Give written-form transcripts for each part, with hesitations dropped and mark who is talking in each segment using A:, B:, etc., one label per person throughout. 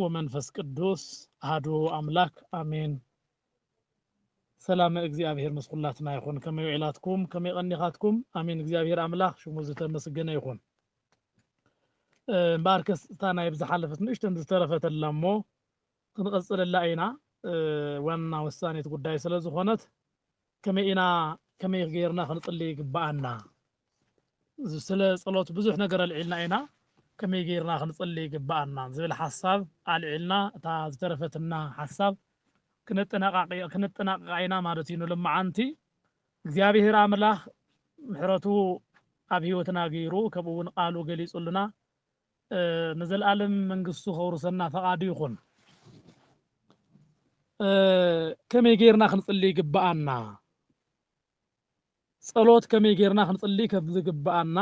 A: ومنفس قدوس هادو أملاك آمين سلام እግዚአብሔር መስኩላትና ይሁን ከመይዕላትኩም ከመይቀኒኻትኩም አሜን እግዚአብሔር አምላክ ሽሙ ዝተመስገነ ይሁን ባርከስ ታና ይብዛሐለፈት ንሽተን ዝተረፈተላሞ ክንቀጽለላ አይና ዋና ወሳኔት ጉዳይ ስለዝኾነት ከመይና ከመይገርና ክንጽልይ ይግባአና ስለ ጸሎት ብዙሕ ነገር አልዒልና አይና ከመይገርና ክንጽልይ ይግባአና ዝብል ሐሳብ አልዒልና ታ ዝተረፈትና ሐሳብ كنتناقعينا مالتينو لما عنتي እግዚአብሔር አምላክ ምሕረቱ ኣብ ህይወትና ገይሩ ከብውን ቃሉ ገሊጹልና ንዘልዓለም መንግስቱ ኸውርሰና ፈቃዱ ይኹን ከመይ ገይርና ክንጽልይ ይግባአና ጸሎት ከመይ ገይርና ክንጽልይ ከብዝግባአና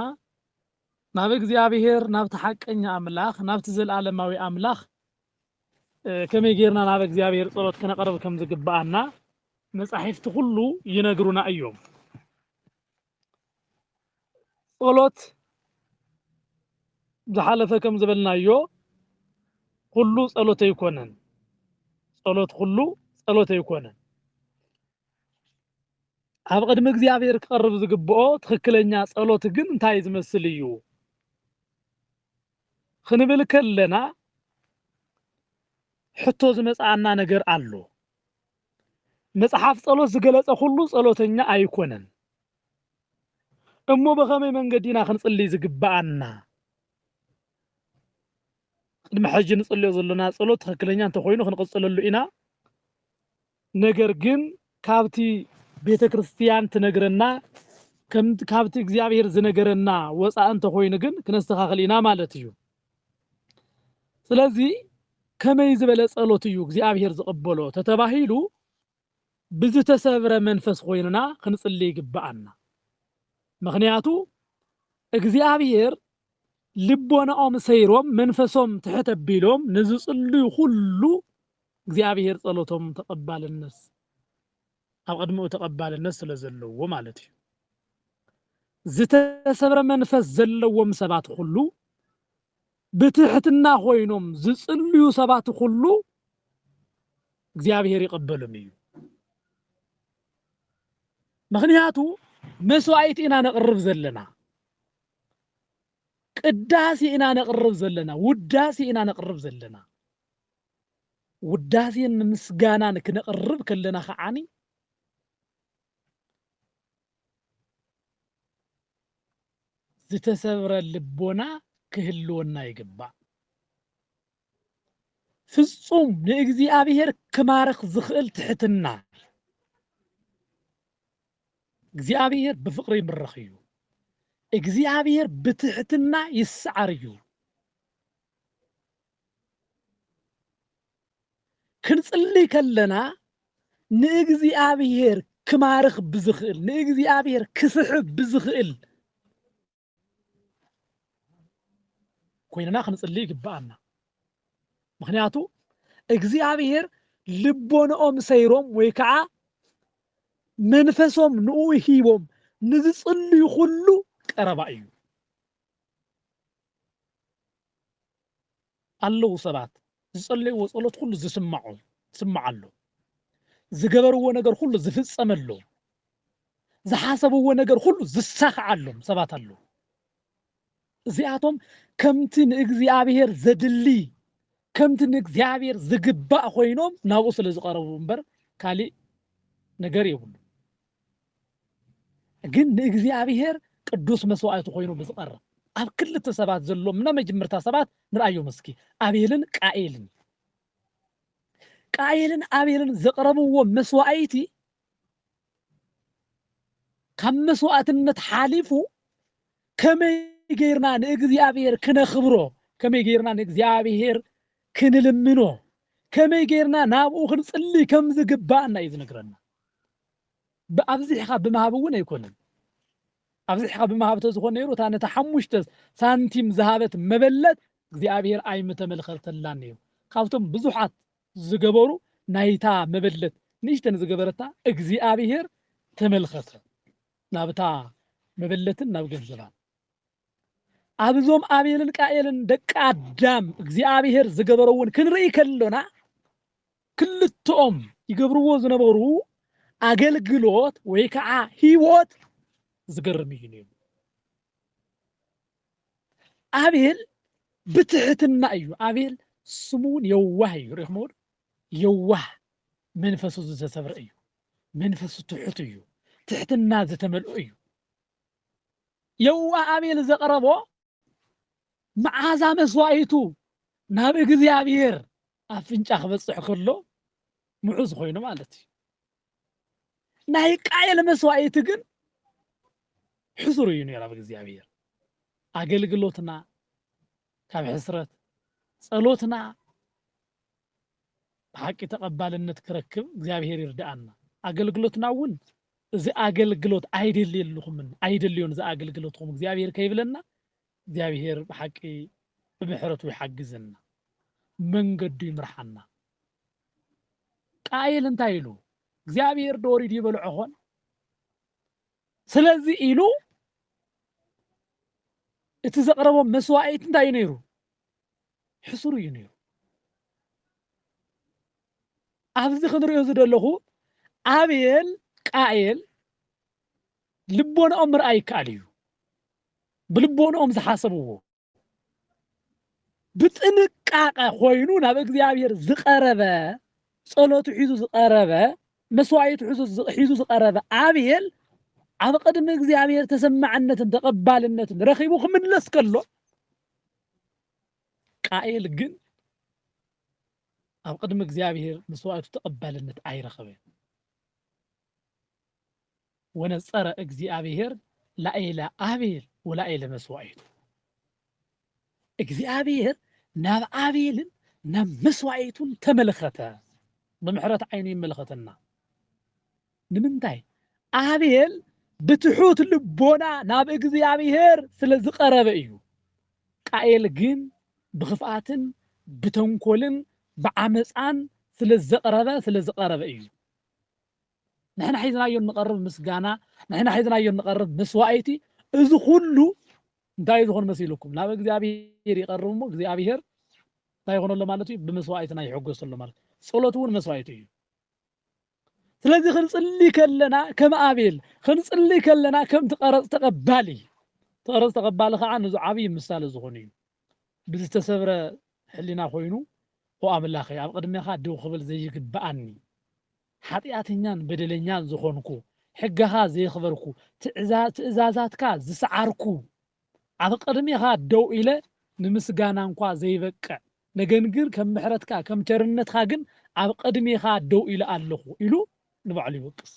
A: ናብ እግዚአብሔር ናብ ተሐቀኛ አምላክ ናብ ተዘልዓለማዊ አምላክ كمي جيرنا ناب እግዚአብሔር ጸሎት ከነቀርብ ከም ዝግባአና መጻሕፍት ሁሉ ይነግሩና እዮም ጸሎት ዝሐለፈ ከም ዝበልናዮ ሁሉ ጸሎት ይኮነን ጸሎት ሁሉ ጸሎት ይኮነን ኣብ ቅድሚ እግዚአብሔር ክቀርብ ዝግብኦ ትክክለኛ ጸሎት ግን እንታይ ዝመስል እዩ ክንብል ከለና ሕቶ ዝመጻአና ነገር አሎ መጽሐፍ ጸሎት ዝገለጸ ሁሉ ጸሎተኛ አይኮነን እሞ በኸመይ መንገዲና ክንጽልይ ዝግባአና ቅድሚ ሕጂ ንጽልዮ ዘለና ጸሎት ትክክለኛ እንተኮይኑ ክንቀጽለሉ ኢና ነገር ግን ካብቲ ቤተክርስቲያን ትነግረና ካብቲ እግዚአብሔር ዝነገረና ወጻእ እንተኮይኑ ግን ክነስተኻኽል ኢና ማለት እዩ ስለዚህ ከመይ ዝበለ ጸሎት እዩ እግዚአብሔር ዝቀበሎ ተተባሂሉ ብዝተሰብረ መንፈስ ኮይንና ክንጽልይ ይግባአና ምክንያቱ እግዚአብሔር ልቦናኦም ሰይሮም መንፈሶም ተሕተቢሎም ንዝጽልዩ ሁሉ እግዚአብሔር ጸሎቶም ተቀባልነት ኣብ ቅድሚኡ ተቀባልነት ስለዘለዎ ማለት እዩ ዝተሰብረ መንፈስ ዘለዎም ሰባት ሁሉ بتحتنا خوينهم زصليو سبات كله እግዚአብሔር ይቀበሉም እዩ ምክንያቱ መስዋዕት ኢና ነቅርብ ዘለና ቅዳሴ ኢና ነቅርብ ዘለና ውዳሴ ኢና ነቅርብ ዘለና ውዳሴን ምስጋናን ክነቅርብ ከለና ኸዓኒ ዝተሰብረ ልቦና ክህልወና ይግባ ፍጹም ለእግዚአብሔር ከማረኽ ዝኽእል ትሕትና እግዚአብሔር በፍቅር ይምረኽ እዩ እግዚአብሔር በትሕትና ይስዓር እዩ ክንጽልይ ከለና ንእግዚአብሔር ከማረኽ ብዝኽእል ንእግዚአብሔር ክስሕብ ብዝኽእል ኮይንና ክንጽልይ ይግባአና ምክንያቱ እግዚአብሔር ልቦናኦም ሰይሮም ወይ ከዓ መንፈሶም ንኡ ሂቦም ንዝጽልዩ ሁሉ ቀረባ እዩ አለው ሰባት ዝጽልዩ ጸሎት ሁሉ ዝስማዓሉ ዝገበርዎ ነገር ሁሉ ዝፍጸመሉ ዝሓሰብዎ ነገር ሁሉ ዝሳኽዓሎም ሰባት አሉ እዚአቶም ከምቲ ንእግዚአብሔር ዘድሊ ከምቲ ንእግዚአብሔር ዝግባእ ኮይኖም ናብኡ ስለ ዝቀረቡ እምበር ካሊ ነገር ይብሉ ግን ንእግዚአብሔር ቅዱስ መስዋዕት ኮይኑ ብዝቀርብ ኣብ ክልተ ሰባት ዘሎም መጀመርታ ሰባት ንራእዮም እስኪ አቤልን ቃኤልን አቤልን ዘቀረብዎ መስዋዕቲ ከም መስዋዕትነት ሓሊፉ ከመይ ገይርና ንእግዚአብሔር ክነኽብሮ ከመይ ገይርና ንእግዚአብሔር ክንልምኖ ከመይ ገይርና ናብኡ ክንጽልይ ከም ዝግባአና እዩ ዝነግረና ብኣብዝሕኻ ብምሃብ እውን ኣይኮነን ኣብዝሕኻ ብምሃብ ተዝኾነ ነይሩ እታ ነታ 5 ሳንቲም ዝሃበት መበለት እግዚአብሔር ኣይምተመልኸተላን ነይሩ ካብቶም ብዙሓት ዝገበሩ ናይታ መበለት ንእሽተን ዝገበረታ እግዚአብሔር ተመልኸተ ናብታ መበለትን ናብ ገንዘባን ኣብዞም ኣቤልን ቃኤልን ደቂ ኣዳም እግዚኣብሔር ዝገበረውን ክንርኢ ከለና ክልትኦም ይገብርዎ ዝነበሩ ኣገልግሎት ወይ ከዓ ሂወት ዝገርም እዩ ነይሩ። ኣቤል ብትሕትና እዩ። ኣቤል ስሙን የዋህ እዩ። ርኢኹሞ የዋህ መንፈሱ ዝተሰብረ እዩ። መንፈሱ ትሑት እዩ። ትሕትና ዝተመልኦ እዩ። የዋህ ኣቤል ዘቕረቦ መዓዛ መስዋዕቱ ናብ እግዚኣብሔር ኣፍንጫ ክበፅሕ ከሎ ምዑዝ ኮይኑ ማለት እዩ። ናይ ቃየል መስዋዕቲ ግን ሕሱር እዩ ነይሩ ኣብ እግዚኣብሔር። ኣገልግሎትና ካብ ሕስረት ጸሎትና ብሓቂ ተቐባልነት ክረክብ እግዚኣብሔር ይርዳኣና። ኣገልግሎትና እውን እዚ ኣገልግሎት ኣይደልዮን እዚ ኣገልግሎትኩም እግዚኣብሔር ከይብለና እግዚአብሔር ብሓቂ ብምሕረቱ ይሓግዘና መንገዱ ይምርሐና። ቃየል እንታይ ኢሉ እግዚአብሔር ዶሪድ ይበልዖኾን ስለዚ ኢሉ እቲ ዘቕረቦ መስዋዕት እንታይ ነይሩ? ሕሱር እዩ ነይሩ። ኣብዚ ክንሪኦ ዝደለኹ ኣቤል ቃየል ልቦንኦም ምርኣይ ይከኣል እዩ። ብልቦንኦም ዝሓሰብዎ ብጥንቃቐ ኮይኑ ናብ እግዚአብሔር ዝቐረበ ጸሎቱ ሒዙ ዝቐረበ መስዋዕቱ ሒዙ ዝቐረበ ኣቤል ኣብ ቅድሚ እግዚአብሔር ተሰማዕነትን ተቐባልነትን ረኺቡ ክምለስ ከሎ ቃየል ግን ኣብ ቅድሚ እግዚአብሔር መስዋዕቱ ተቐባልነት ኣይረኸበን። ወነጸረ እግዚአብሔር ላኤለ ኣቤል ወላኤለ መስዋዕቱ። እግዚአብሔር ናብ ኣቤልን ናብ መስዋዕቱን ተመልኸተ። ብምሕረት ዓይኑ ይመልኸተና። ንምንታይ? ኣቤል ብትሑት ልቦና ናብ እግዚአብሔር ስለ ዝቐረበ እዩ። ቃየል ግን ብኽፍኣትን ብተንኮልን ብዓመፃን ስለ ዝቐረበ እዩ። ንሕና ሒዝናዮ ንቐርብ ምስጋና፣ ንሕና ሒዝናዮ ንቐርብ መስዋዕቲ፣ እዚ ኩሉ እንታይ ዝኾን መሲልኩም? ናብ እግዚአብሔር ይቐርብ እሞ እግዚአብሔር እንታይ ይኾነሎ ማለት እዩ? ብመስዋዕትና ይሕጎሰሎ ማለት እዩ። ጸሎት እውን መስዋዕቲ እዩ። ስለዚ ክንጽሊ ከለና ከም ኣቤል ክንጽሊ ከለና ከም ትቐረጽ ተቐባሊ ተቐረጽ ተቐባሊ ከዓ ነዚ ዓብይ ምሳሌ ዝኾነ እዩ። ብዝተሰብረ ሕሊና ኮይኑ ኦ ኣምላኸ ኣብ ቅድሜኻ ደው ክብል ዘይግባኣኒ ሓጢኣተኛን በደለኛን ዝኾንኩ ሕግኻ ዘይኽበርኩ ትእዛዛትካ ዝሰዓርኩ ኣብ ቅድሜኻ ደው ኢለ ንምስጋና እንኳ ዘይበቅዕ ነገር ግን ከም ምሕረትካ ከም ቸርነትካ ግን ኣብ ቅድሜኻ ደው ኢለ ኣለኹ ኢሉ ንባዕሉ ይወቅስ።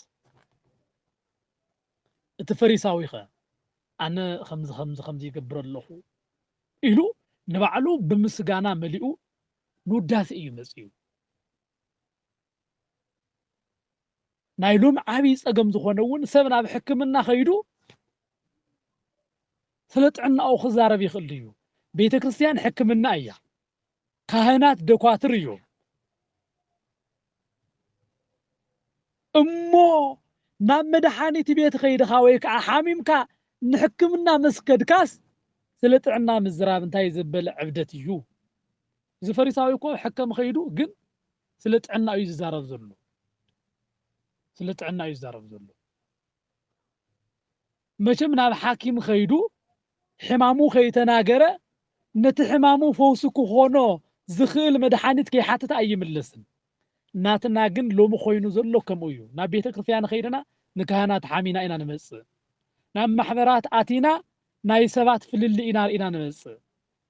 A: እቲ ፈሪሳዊ ኸ ኣነ ከምዚ ይገብር ኣለኹ ኢሉ ንባዕሉ ብምስጋና መሊኡ ንውዳሴ እዩ መፅኡ። ናይ ሎም ዓብይ ፀገም ዝኾነ እውን ሰብ ናብ ሕክምና ኸይዱ ስለ ጥዕናኡ ክዛረብ ይኽእል እዩ። ቤተ ክርስቲያን ሕክምና እያ። ካህናት ደኳትር እዮም እሞ ናብ መድሓኒት ቤት ኸይድኻ ወይ ከዓ ሓሚምካ ንሕክምና መስከድካስ ስለ ጥዕና ምዝራብ እንታይ ዘበለ ዕብደት እዩ። እዚ ፈሪሳዊ እኮ ሕከም ኸይዱ ግን ስለ ጥዕና እዩ ዝዛረብ ዘሎ። ስለ ጥዕና እዩ ዝዛረብ ዘሎ። መቸም ናብ ሓኪም ኸይዱ ሕማሙ ከይተናገረ ነቲ ሕማሙ ፈውሲ ክኾኖ ዝኽእል መድሓኒት ከይሓተተ ኣይምለስን። እናትና ግን ሎሚ ኮይኑ ዘሎ ከምኡ እዩ። ናብ ቤተ ክርስቲያን ኸይድና ንካህናት ሓሚና ኢና ንመጽእ። ናብ ማሕበራት ኣቲና ናይ ሰባት ፍልሊ ኢና ርኢና ንመጽእ።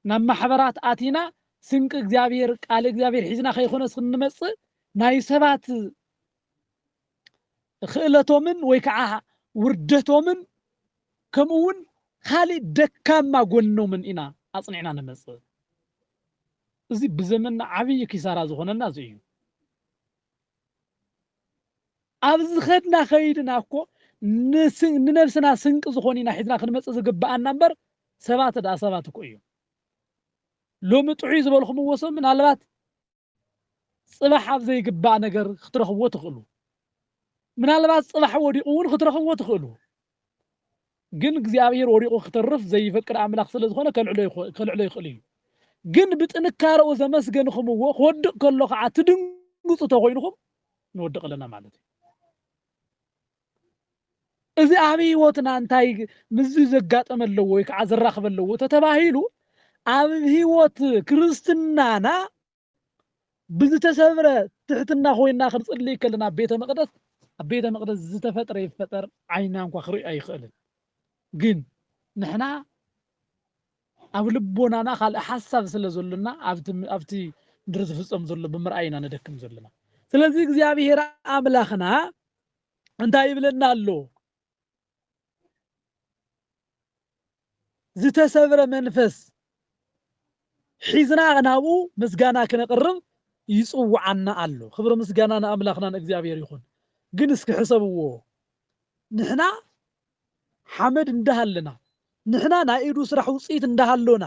A: ናብ ማሕበራት ኣቲና ስንቂ እግዚአብሔር ቃል እግዚአብሔር ሒዝና ከይኾነስ ክንመጽእ ናይ ሰባት ክእለቶምን ወይ ከዓ ውርደቶምን ከምኡውን ካሊእ ደካማ ጎኖምን ኢና ኣጽኒዕና ንመጽእ። እዚ ብዘመንና ዓብይ ኪሳራ ዝኾነና እዚ እዩ። ኣብዚ ኸድና ኸይድና እኮ ንነብስና ስንቂ ዝኾን ኢና ሒዝና ክንመጽእ ዝግባኣና እምበር ሰባት ዳ ሰባት እኮ እዮም። ሎሚ ጥዑይ ዝበልኹምዎ ሰብ ምናልባት ጽባሕ ኣብ ዘይግባእ ነገር ክትረኽብዎ ትኽእሉ። ምናልባት ጽባሕ ወዲቑ እውን ክትረኽብዎ ትኽእሉ። ግን እግዚአብሔር ወሪቁ ክትርፍ ዘይፈቅድ አምላኽ ስለዝኾነ ከልዕሎ ይኽእል እዩ ግን ብጥንካረኡ ዘመስገንኹምዎ ክወድቕ ከሎ ከዓ ትድንግፁ ተኮይንኹም ንወድቕ ኣለና ማለት እዩ እዚ ኣብ ህይወትና እንታይ ምዝ ዘጋጠመ ኣለዎ ወይ ከዓ ዘራኽበ ኣለዎ ተተባሂሉ ኣብ ህይወት ክርስትናና ብዝተሰብረ ትሕትና ኮይና ክንጽልይ ከለና ቤተ መቅደስ ዝተፈጥረ ይፈጠር ዓይና እንኳ ክሪኦ ኣይኽእልን ግን ንሕና ኣብ ልቦናና ካልእ ሓሳብ ስለ ዘሎና ኣብቲ ምድሪ ዝፍጸም ዘሎ ብምርኣይና ነደክም ዘለና ስለዚ እግዚአብሔር ኣምላኽና እንታይ ይብለና ኣሎ ዝተሰብረ መንፈስ ሒዝና ናብኡ ምስጋና ክነቅርብ ይጽውዓና ኣሎ ክብሪ ምስጋና ንኣምላኽና ንእግዚአብሔር ይኹን ግን እስኪ ሕሰብዎ ንሕና ሓመድ እንዳሃለና ንሕና ናይ ኢዱ ስራሕ ውፅኢት እንዳሃሎና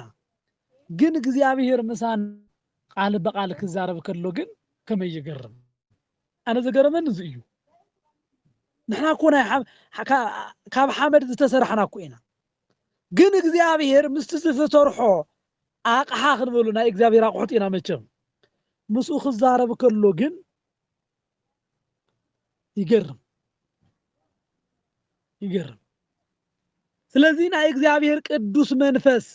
A: ግን እግዚአብሔር ምሳን ቃል በቃል ክዛረብ ከሎ ግን ከመይ ይገርም ኣነ ዘገረመኒ እዚ እዩ ንሕና እኮ ናይ ካብ ሓመድ ዝተሰርሐና እኮ ኢና ግን እግዚአብሔር ምስቲ ዝተሰርሖ ኣቕሓ ክንበሉ ናይ እግዚአብሔር ኣቑሑት ኢና መቸም ምስኡ ክዛረብ ከሎ ግን ይገርም ስለዚ ናይ እግዚአብሔር ቅዱስ መንፈስ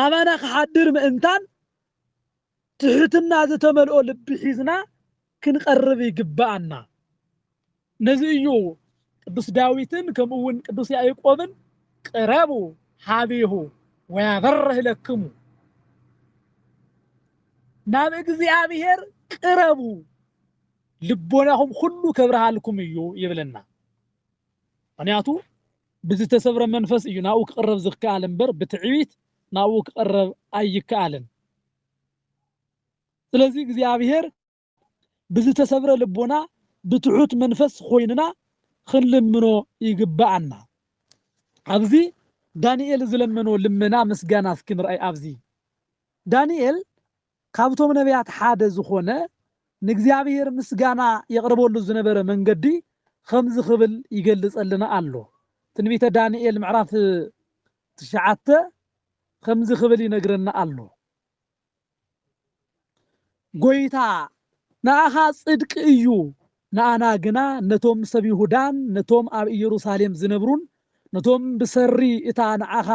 A: ኣባና ክሓድር ምእንታን ትሕትና ዝተመልኦ ልቢ ሒዝና ክንቀርብ ይግባአና ነዚ እዩ ቅዱስ ዳዊትን ከምኡውን ቅዱስ ያዕቆብን ቅረቡ ሓቢሁ ወያበርህ ለክሙ ናብ እግዚአብሔር ቅረቡ ልቦናኹም ኩሉ ከብርሃልኩም እዩ ይብለና ምክንያቱ ብዝተሰብረ መንፈስ እዩ ናብኡ ክቅረብ ዝከኣል እምበር ብትዕቢት ናብኡ ክቅረብ ኣይከኣልን ስለዚ እግዚአብሔር ብዝተሰብረ ልቦና ብትሑት መንፈስ ኮይንና ክንልምኖ ይግባአና ኣብዚ ዳንኤል ዝለመኖ ልመና ምስጋና እስኪ ንርአይ ኣብዚ ዳንኤል ካብቶም ነቢያት ሓደ ዝኾነ ንእግዚአብሔር ምስጋና የቅርበሉ ዝነበረ መንገዲ ከምዚ ክብል ይገልጸልና ኣሎ ትንቢተ ዳንኤል ምዕራፍ 9 ከምዚ ክብል ይነግረና ኣሎ ጎይታ ንኣኻ ጽድቂ እዩ ንኣና ግና ነቶም ሰብ ይሁዳን ነቶም ኣብ ኢየሩሳሌም ዝነብሩን ነቶም ብሰሪ እታ ንዓኻ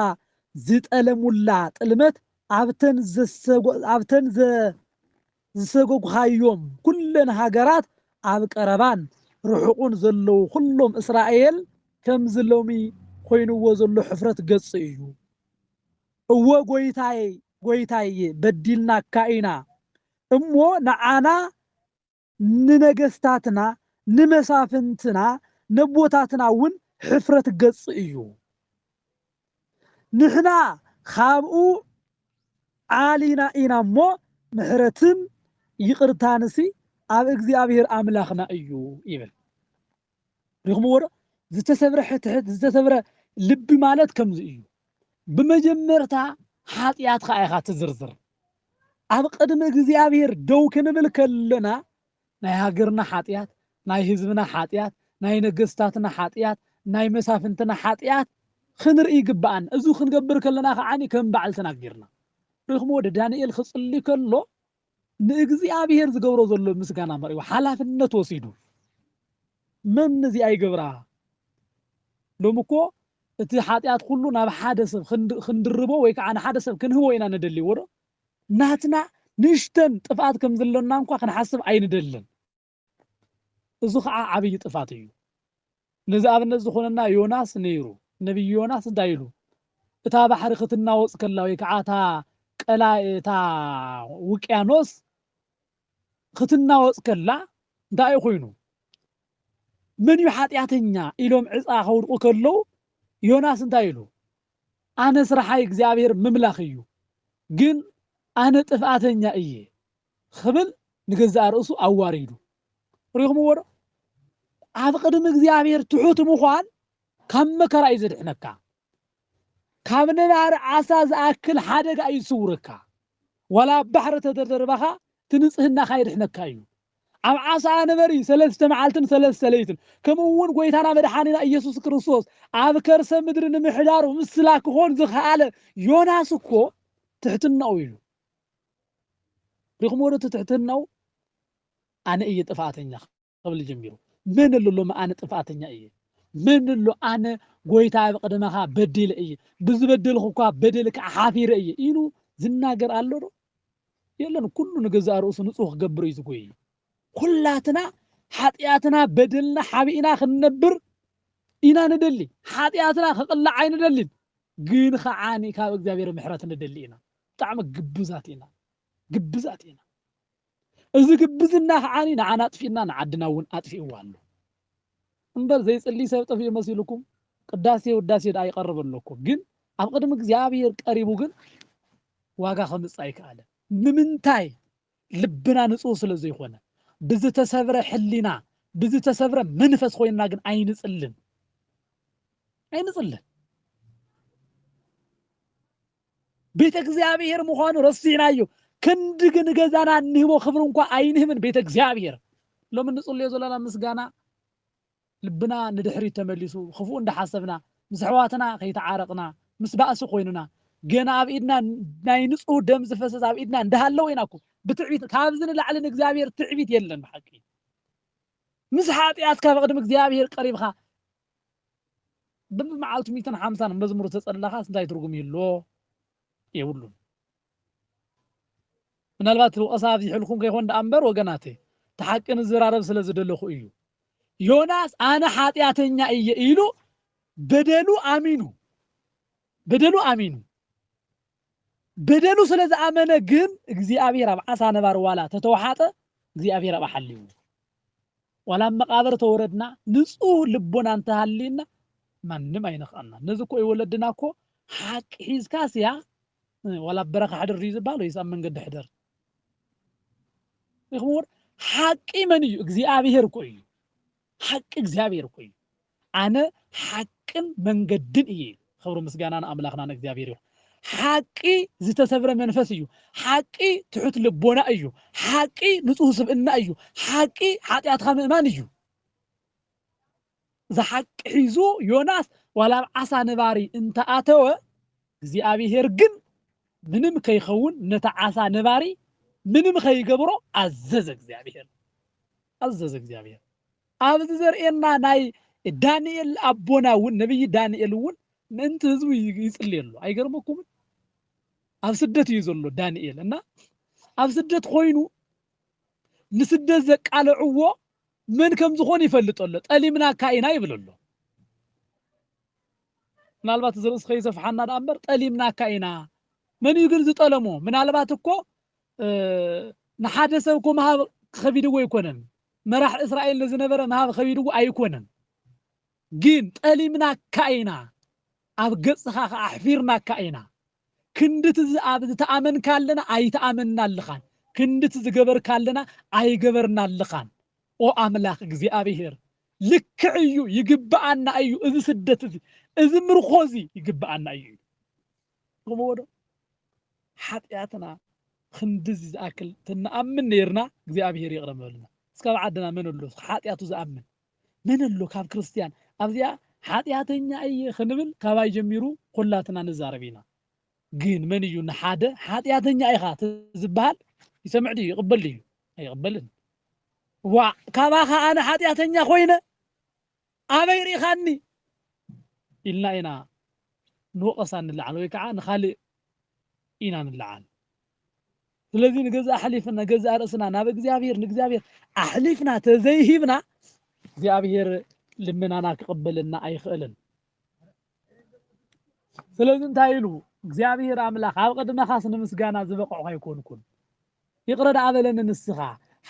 A: ዝጠለሙላ ጥልመት ኣብተን ዝሰጎግኻዮም ኩለን ሃገራት ኣብ ቀረባን ርሑቁን ዘለው ኩሎም እስራኤል ከምዚ ሎሚ ኮይንዎ ዘሎ ሕፍረት ገጽ እዩ እወ ጎይታዬ በዲልናካ ኢና እሞ ንዓና ንነገስታትና ንመሳፍንትና ነቦታትና እውን ሕፍረት ገጽ እዩ ንሕና ካብኡ ዓሊና ኢና እሞ ምሕረትን ይቅርታንሲ ኣብ እግዚአብሔር ኣምላኽና እዩ ይብል ሪኹምዎ ዶ ዝተሰብረ ሕትሕት ዝተሰብረ ልቢ ማለት ከምዚ እዩ ብመጀመርታ ሓጢአትካ ኢኻ ትዝርዝር ኣብ ቅድሚ እግዚአብሔር ደው ክንብል ከለና ናይ ሃገርና ሓጢአት ናይ ህዝብና ሓጢአት ናይ ነገስታትና ሓጢአት ናይ መሳፍንትና ሓጢአት ክንርኢ ይግባአን እዚ ክንገብር ከለና ከዓኒ ከም በዓል ተናጊርና ሪኹምዎ ዶ ዳንኤል ክጽሊ ከሎ ንእግዚአብሔር ዝገብሮ ዘሎ ምስጋና መሪው ሓላፍነት ወሲዱ መን እዚ ኣይገብራ ሎሚ እኮ እቲ ሓጢአት ኩሉ ናብ ሓደ ሰብ ክንድርቦ ወይ ከዓ ንሓደ ሰብ ክንህቦ ኢና ንደልይዎ ዶ ናትና ንሽተን ጥፍኣት ከም ዘለና እንኳ ክንሓስብ ኣይንደልን እዚ ከዓ ዓብይ ጥፋት እዩ ነዚ ኣብነት ዝኾነና ዮናስ ነይሩ ነቢይ ዮናስ እንታይ ኢሉ እታ ባሕሪ ክትናወፅ ከላ ወይ ከዓ እታ ውቅያኖስ ክትናወፅ ከላ እንታይ ኮይኑ من يحاتياتنيا إلهم عصا خورقو كلو يوناس انتايلو أنا سرحاي እግዚአብሔር مملاخيو ግን أنا ጥፍኣተኛ እየ خبل نገዛእ ርእሱ ኣዋሪዱ ሪኹምዎ ዶ ኣብ ቅድሚ እግዚአብሔር ትሑት ምዃን ካብ መከራ እዩ ዘድሕነካ ካብ ነባሪ ዓሳ ዝኣክል ሓደጋ እዩ ዝስውረካ ወላ ባሕሪ ተደርበኻ ትንጽህናኻ ይድሕነካ እዩ عم عصا نبري سلسة معالتن سلسة ليتن كمون قويتانا مدحانينا إيسوس كريستوس عم كرسة مدرن محدار ومسلاك هون زخالة يوناسكو تحتنا ويلو رغم ورد تحتنا أنا إيه طفاتني قبل جميرو من اللي ما أنا طفاتني إيه من اللي أنا قويتا بقدمها بديل إيه بزبدل خوكا بديلك حافير إيه إنو زناقر قالوا يلا كله نجزا رؤوس نصوح قبر يزقوي كلاتنا حاتياتنا بدلنا حبينا خنبر إنا ندلي حاتياتنا خقلع عين ندلي جين خعاني كاب እግዚአብሔር ምሕረት ندلينا طعم قبزاتنا إذا قبزنا خعاني نعنا أطفينا نعدنا ون أطفئوالو انبر زي صلي سبط في مسيلكم قداسي وداسي دا يقرب لكم جن أقدم እግዚአብሔር قريبو جن واغا خمس አይካለ ምምንታይ ልብና ንጹህ ስለዚህ ይሆነ ብዙ ተሰብረ ሕሊና ብዙ ተሰብረ መንፈስ ሆይና ግን አይንጽልን ቤተ እግዚአብሔር መሆኑ ረሲናዩ ክንድ ግን ገዛና እንህቦ ክብሩ እንኳን አይንህምን ቤተ እግዚአብሔር ለምን ንጹህ የዘላላ ምስጋና ልብና ንድሕሪ ተመሊሱ ክፉ እንደሐሰብና ምስሕዋትና ከይተዓረቅና ምስባእሱ ኮይኑና ገና አብኢድና ናይ ንጹህ ደም ዝፈሰስ አብኢድና እንደሃለው ወይናኩ بتعبيت كابزن لعلن እግዚአብሔር تعبيت يلن بحقي مس حاطيات كبقدم እግዚአብሔር قريبخا بمعالت 150 مزمور ተጸለኻ እንታይ ትርጉም ይሎ ይውሉን ምናልባት ወሳብ ይሕልኩም ከይሆን ዳምበር ወገናቴ ተሐቅን ዝራረብ ስለዝደለኹ እዩ ዮናስ አነ ኃጢአተኛ እየ ኢሉ በደሉ አሚኑ بدلو سلز آمنة جن እግዚአብሔር أب عصا نبار ولا تتوحاته እግዚአብሔር أب حليو ولا مقابر توردنا نسوه لبنا انتهالينا من نما ينخأنا نزكو يولدنا كو حق حيز كاسيا ولا بركة حدر ريز بالو يسام من قد حدر يخمور حق إيمانيو እግዚአብሔር كوي حق እግዚአብሔር كوي أنا حق من قدن إيه خبرو مسجانا أملاخنا እግዚአብሔር حقي زتسبر منفسيو حقي تحت لبونا أيو حقي نصوص بإنا أيو حقي حقيات خام إيمان أيو ذا حق حيزو يوناس ولا عصا نباري انت آتوا زي أبي هرقن منم كي خون نتا عصا نباري منم كي قبرو عززك زي أبي هر عززك زي أبي هر أبزر إنا ناي دانيال أبونا والنبي دانيال ون انت هزو يسألي له أي قرمكم أب سدت يزولو دانيال أنا أب سدت خوينو نسدت زك على عوو من كم زخون يفلت الله ألي منا كائنا يبلولو من البات زرس خيسة فحنا الأمر ألي منا كائنا من يقول زت ألمو من البات كو نحادثة كو ما خبيدو يكونن مراح إسرائيل نزنبرة ما خبيدو أيكونن جين ألي منا كائنا أب قصها أحفيرنا كائنا كندت زعاب تأمن كالنا أي تأمننا اللخان كندت زجبر كالنا أي جبرنا اللخان أو أملاك جزي أبيهر لك أيو يجب عنا أيو إذا سدت إذا مرخوزي يجب عنا أيو قمور حتياتنا خندز أكل تنأمن نيرنا جزي أبيهر يقرب لنا سكاب عدنا من اللوث حتياتو زأمن من اللو كاب كريستيان أبديا حتياتنا أي خنبل كواي جميرو كلاتنا نزاربينا جين من يجون حادة حاتياتني أي خات زبال يسمع لي يقبل لي يقبلن وكاباخا أنا حاتياتني خوينا أبيري خاني إلا إنا نوقصان اللعن ويكعا نخالي إنا نلعن الذين جزء أحلفنا جزء رأسنا نابق زيابير أحلفنا تزيهبنا زيابير لمن أنا قبلنا أي خلن الذين تايلو እግዚአብሔር አምላክ አብቀድመ ኻስነ ምስጋና ዝበቀዑ አይኮንኩን ይቅረድ አበለን ንስኻ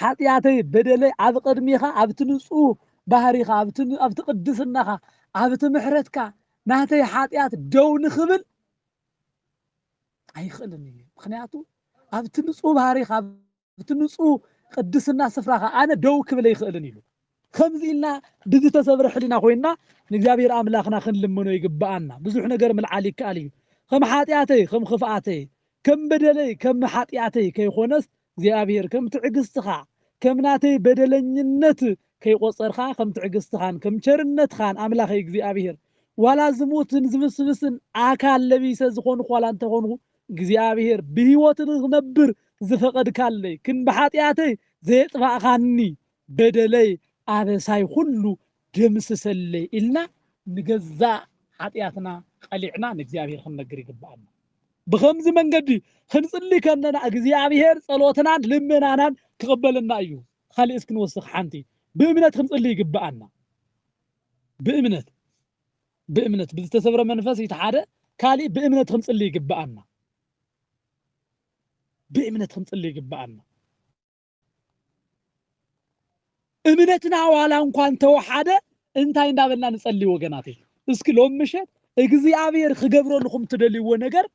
A: ኃጢአተይ በደለይ አብቀድሜኻ አብትንጹ ባህሪኻ አብት ቅድስናኻ አብት ምሕረትካ ናተይ ኃጢአት ደው ንኽብል አይኽእልን ምክንያቱ አብትንጹ ባህሪኻ አብትንጹ ቅድስና ስፍራኻ አነ ደው ክብል አይኽእልን ኢሉ ከምዚ ኢልና ብዝ ተሰብረ ሕሊና ኮይና ንእግዚአብሔር አምላክና ክንልምኖ ይግባአና ብዙሕ ነገር ምልዓል ይከኣል እዩ كم حاتياتي كم خفاتي كم بدلي كم حاتياتي كي خونس زيابير كم تعقستخا كمناتي بدلنينت كي قصرخا كم تعقستخان كم شرنتخان أملاخي እግዚአብሔር ولا زموتن زبسبسن أكال لبيس زخون خوالا انت خونه እግዚአብሔር بهيوتن نبر زفقد كالي كن بحاتياتي زيت فاخاني بدلي أبساي خلو دمس سلي إلنا نجزا حاتياتنا قلعنا እግዚአብሔር خنقر يقبعنا بخمز من قدي خنصلي كأننا እግዚአብሔር صلوتنا لمنانا تقبلنا أيو خلي اسكن وسخ حنتي بإمنة خنصلي يقبعنا بإمنة بتستسبر منفس يتحادى كالي بإمنة خنصلي يقبعنا بإمنة خنصلي يقبعنا إمنتنا ولا انكوان توحادة انتاي ندابلنا نصلي وقناتي اسكي لهم مشت እግዚአብሔር خقبرو لكم تدليو نجر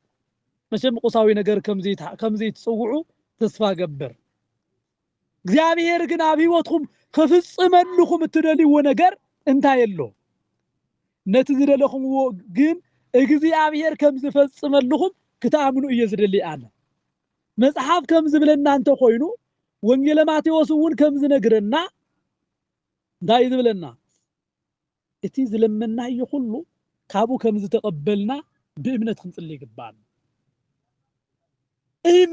A: مشم قصاوي نجر كم زي تصوعوا تصفى قبر እግዚአብሔር ግን አብይወትኩም ከፍጽመልኩም ትደልይዎ ነገር እንታይ የሎ ነቲ ዝደለኹም ግን እግዚአብሔር ከም ዝፈጽመልኩም ክተኣምኑ እየ ዝደሊ ኣነ መጽሐፍ ከም ዝብለና እንተ ኮይኑ ወንጌል ማቴዎስ እውን ከም ዝነግረና እንታይ ዝብለና እቲ ዝለመናዮ ሁሉ ካብኡ ከም ዝተቀበልና ብእምነት ክንጽልይ ይግባል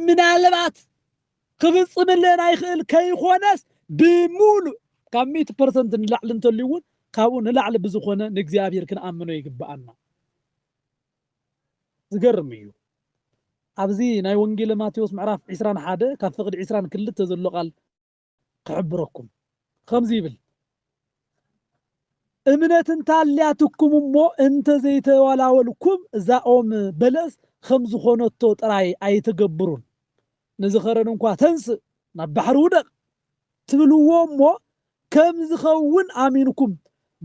A: ምናልባት ክፍጽምልን ኣይኽእል ከይኾነስ ብሙሉ ካብ 100% ንላዕሊ እንተልይውን ካብኡ ንላዕሊ ብዝኾነ ንእግዚአብሔር ክንኣምኖ ይግባአና ዝገርም እዩ ኣብዚ ናይ ወንጌል ማቴዎስ ምዕራፍ 21 ካብ ፍቅዲ 22 ዘሎ ቃል ክሕብረኩም ከምዚ ይብል እምነት እንታልያትኩም እሞ እንተ ዘይተዋላወልኩም እዛኦም በለስ ከም ዝኾነቶ ጥራይ ኣይትገብሩን نزخرن እንኳ ተንስ ናብ ባሕሪ ውደቕ ትብልዎ እሞ ከም ዝኸውን ኣሚንኩም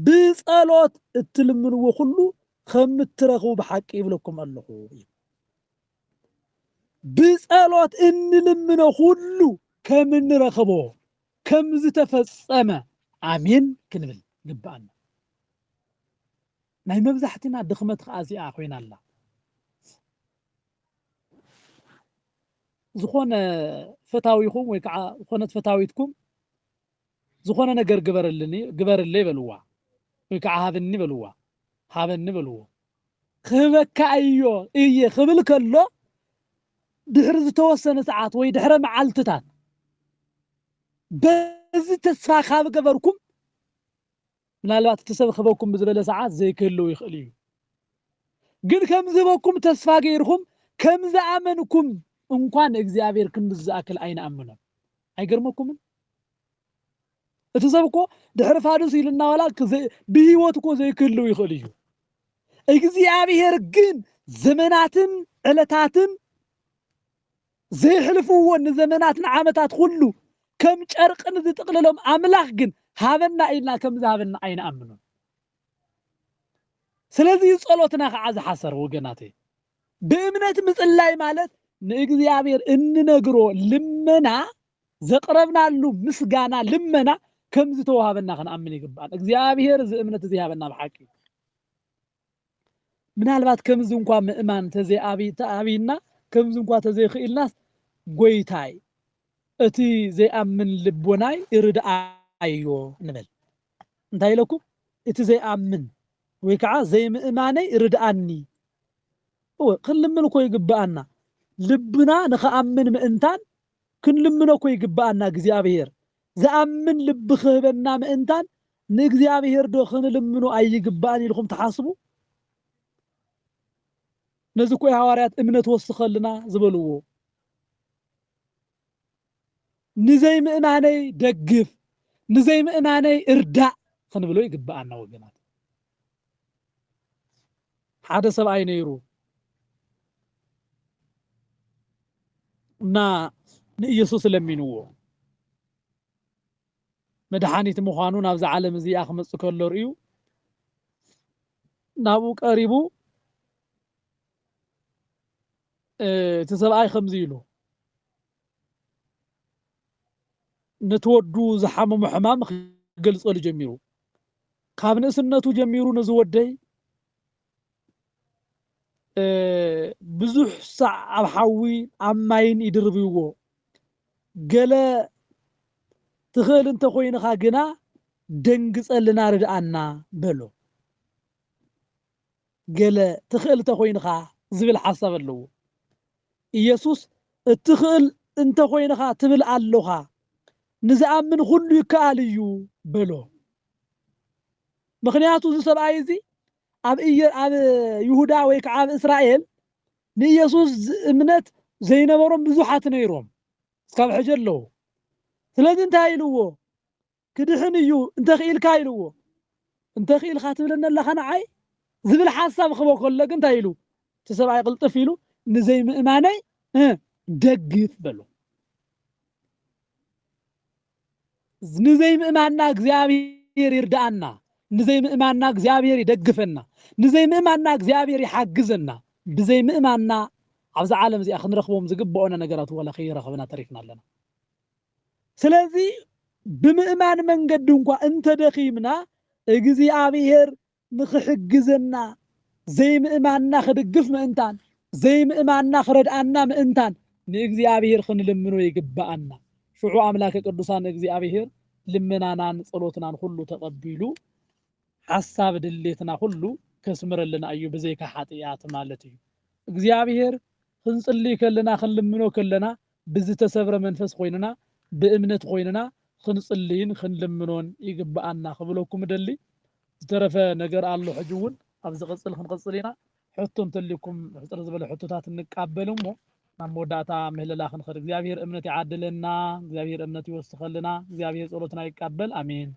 A: ብጸሎት እትልምንዎ ሁሉ ከም እትረኽቡ ብሓቂ ይብለኩም ኣለኹ ብጸሎት እንልምኖ ሁሉ ከም እንረኽቦ ከም ዝተፈጸመ ኣሚን ክንብል ግባአና ናይ መብዛሕትና ድኽመት ከዓ እዚኣ ኮይና ኣላ ዝኾነ ፈታዊኹም ወይ ከዓ ዝኾነት ፈታዊትኩም ዝኾነ ነገር ግበርልኒ በልዋ ወይ ከዓ ሃብኒ በልዋ ሃበኒ በልዎ ክህበካ እየ ክብል ከሎ ድሕሪ ዝተወሰነ ሰዓት ወይ ድሕሪ መዓልትታት በዚ ተስፋ ካብ ገበርኩም ምናልባት እቲ ሰብ ክህበኩም ብዝበለ ሰዓት ዘይክህልው ይኽእል እዩ ግን ከም ዝህበኩም ተስፋ ገይርኩም ከም ዝኣመንኩም እንኳን እግዚአብሔር ክንድዝ ዝኣክል ኣይንኣምኖ ኣይገርመኩምን እቲ ሰብ እኮ ድሕሪ ፋዱስ ኢልና ዋላ ብሂወት እኮ ዘይክህልው ይኽእል እዩ እግዚአብሔር ግን ዘመናትን ዕለታትን ዘይሕልፍዎ ንዘመናትን ዓመታት ሁሉ ከም ጨርቅን ዝጥቕልሎም ኣምላኽ ግን ሃበና ኢልና ከም ዝሃበና ኣይንኣምኖ ስለዚ ጸሎትና ከዓ ዝሓሰር ወገናተይ ብእምነት ምጽላይ ማለት ንእግዚአብሔር እንነግሮ ልመና ዘቅረብናሉ ምስጋና ልመና ከም ዝተዋሃበና ክንኣምን ይግባል እግዚአብሔር ዝእምነት ዝሃበና ብሓቂ ምናልባት ከምዚ እንኳ ምእማን ተዘይኣብይና ከምዚ እንኳ ተዘይኽኢልናስ ጎይታይ እቲ ዘይኣምን ልቦናይ ይርድኣዮ ንብል እንታይ ኢለኩም እቲ ዘይኣምን ወይ ከዓ ዘይምእማነይ ይርድኣኒ ክንልምን እኮ ይግባአና ልብና ንኸኣምን ምእንታን ክንልምኖ እኮ ይግባአና እግዚአብሔር ዝኣምን ልቢ ክህበና ምእንታን ንእግዚአብሔር ዶ ክንልምኖ ኣይግባአን ኢልኩም ተሓስቡ ነዚ እኮ ሐዋርያት እምነት ወስኸልና ዝበልዎ ንዘይምእማነይ ደግፍ ንዘይምእማነይ እርዳእ ክንብሎ ይግባአና ወገናት ሓደ ሰብኣይ ነይሩ እና ንኢየሱስ ለሚንዎ መድኃኒት ምዃኑ ናብዚ ዓለም እዚኣ ክመጽእ ከሎ ርዩ ናብኡ ቀሪቡ እቲ ሰብኣይ ከምዚ ኢሉ ነትወዱ ዝሓመሙ ሕማም ክገልጸሉ ጀሚሩ ካብ ንእስነቱ ጀሚሩ ነዚ ወደይ ብዙሕ ሳዕ ኣብ ሓዊ ኣብ ማይን ይድርብይዎ ገለ تخيل انت خوينك جنا دنقص لنا ردأنا بلو قال تخيل انت خوينك زبل حسب اللو يسوس التخيل انت خوينك تبل اللغة نزأمن كل يكاليو بلو مخنياتو زي سبعي زي عب يهودا ويك عب إسرائيل نيسوس امنت زي نبرم بزوحات نيروم سكاب حجر له ثلاث انت هايلوه كدحن يو انت خيل كايلوه انت خيل خاتم لنا اللي خنا عاي زبل حساب خبو كلك انت هايلو تسبعي قلطف يلو نزي مأماني دقيت بلو نزي مأمانا እግዚአብሔር ይርዳአና نزي مأمانا እግዚአብሔር يدقفنا نزي مأمانا እግዚአብሔር يحجزنا بزي مأمانا عبز عالم زي أخن رخبهم زقبونا نقرات ولا خير رخبنا تريفنا لنا سلازي بمأمان من قدونكوا انت دخيمنا እግዚአብሔር نخحجزنا زي مأمانا خدقف مأنتان زي مأمانا خردانا مأنتان نእግዚአብሔር خنلمنو يقبأنا شعو أملاك قدوسان እግዚአብሔር لمنانان صلوتنان كله تقبلوا حساب دليتنا كله كسمر لنا أيو بزيك حاتيات مالتي እግዚአብሔር خنصلي كلنا خنلمنو كلنا بزي تسبر منفس خويننا بأمنة خويننا خنصلين خنلمنون يقبأنا خبلوكم دلي ترفى نجر الله حجون أبز قصل خنقصلينا حطوا انتلكم حطوا زبل حطوتات نقابلهم نعم وداتا مهل لاخن خير እግዚአብሔር እምነት ያዓድልና እግዚአብሔር እምነት ይወስخلنا እግዚአብሔር ጸሎትና ይቀበል አሜን